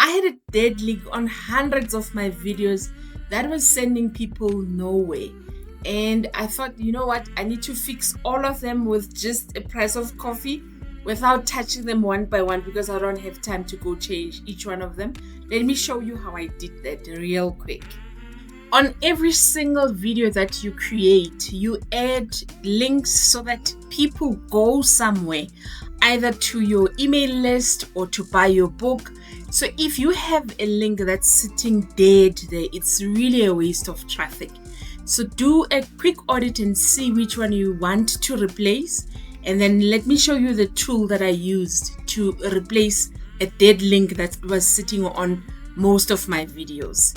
I had a dead link on hundreds of my videos that was sending people nowhere. And I thought, you know what? I need to fix all of them with just a price of coffee without touching them one by one because I don't have time to go change each one of them. Let me show you how I did that real quick. On every single video that you create, you add links so that people go somewhere, either to your email list or to buy your book. So if you have a link that's sitting dead there, it's really a waste of traffic. So do a quick audit and see which one you want to replace. And then let me show you the tool that I used to replace a dead link that was sitting on most of my videos.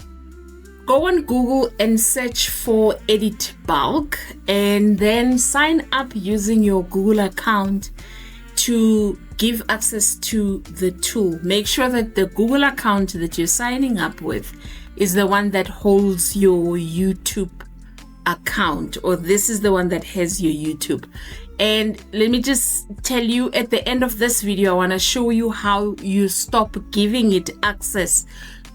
Go on Google and search for EditBulk and then sign up using your Google account to give access to the tool. Make sure that the Google account that you're signing up with is the one that holds your YouTube account, or this is the one that has your YouTube. And let me just tell you, at the end of this video, I want to show you how you stop giving it access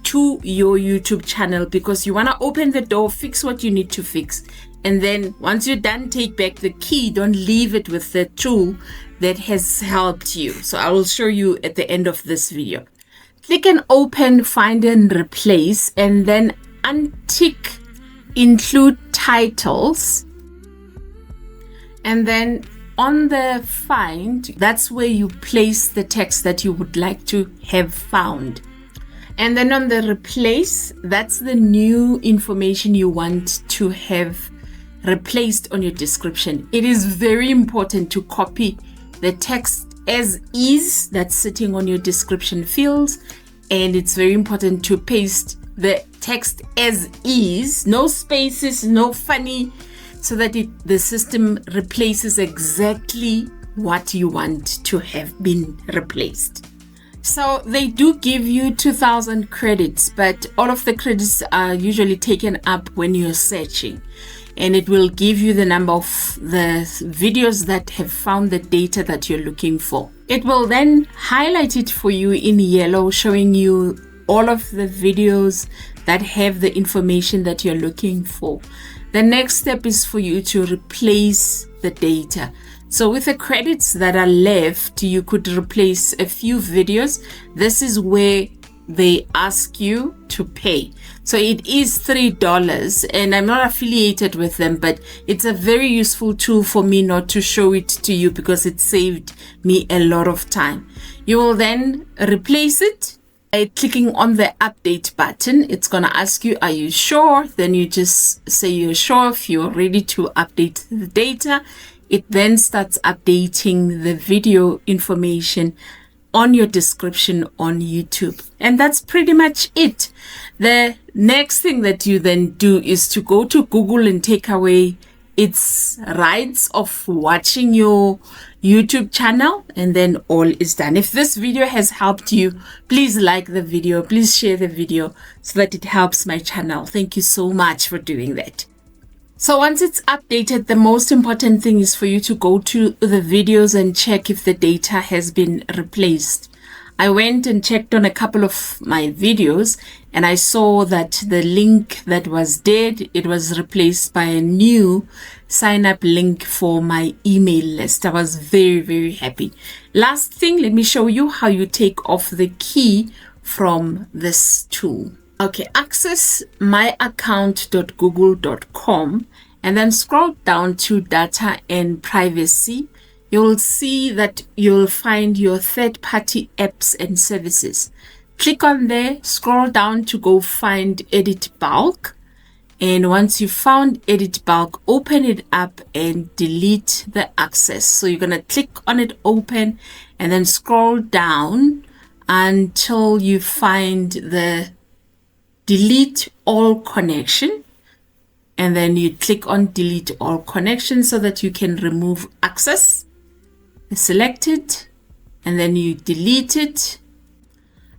to your YouTube channel, because you want to open the door, fix what you need to fix, and then once you're done, take back the key. Don't leave it with the tool that has helped you. So I will show you at the end of this video. Click on open, find and replace, and then untick include titles, and then on the find, that's where you place the text that you would like to have found. And then on the replace, that's the new information you want to have replaced on your description. It is very important to copy the text as is that's sitting on your description fields, and it's very important to paste the text as is, no spaces, no funny, so that the system replaces exactly what you want to have been replaced. So they do give you 2,000 credits, but all of the credits are usually taken up when you're searching, and it will give you the number of the videos that have found the data that you're looking for. It will then highlight it for you in yellow, showing you all of the videos that have the information that you're looking for. The next step is for you to replace the data. So with the credits that are left, you could replace a few videos. This is where they ask you to pay. So it is $3, and I'm not affiliated with them, but it's a very useful tool for me not to show it to you because it saved me a lot of time. You will then replace it by clicking on the update button. It's going to ask you, are you sure? Then you just say you're sure. If you're ready to update the data, it then starts updating the video information on your description on YouTube. And that's pretty much it. The next thing that you then do is to go to Google and take away its rights of watching your YouTube channel, and then all is done. If this video has helped you, please like the video, please share the video so that it helps my channel. Thank you so much for doing that. So once it's updated, the most important thing is for you to go to the videos and check if the data has been replaced. I went and checked on a couple of my videos, and I saw that the link that was dead, it was replaced by a new sign up link for my email list. I was very, very happy. Last thing, let me show you how you take off the key from this tool. Okay, access myaccount.google.com and then scroll down to data and privacy. You'll see that you'll find your third-party apps and services. Click on there, scroll down to go find EditBulk. And once you found EditBulk, open it up and delete the access. So you're going to click on it, open, and then scroll down until you find the delete all connection, and then you click on delete all connection so that you can remove access. Select it, and then you delete it,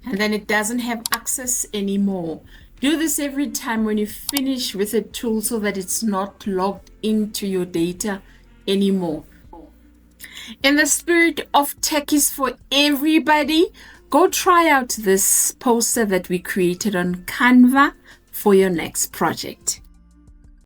and then it doesn't have access anymore. Do this every time when you finish with a tool so that it's not logged into your data anymore. In the spirit of tech is for everybody, go try out this poster that we created on Canva for your next project.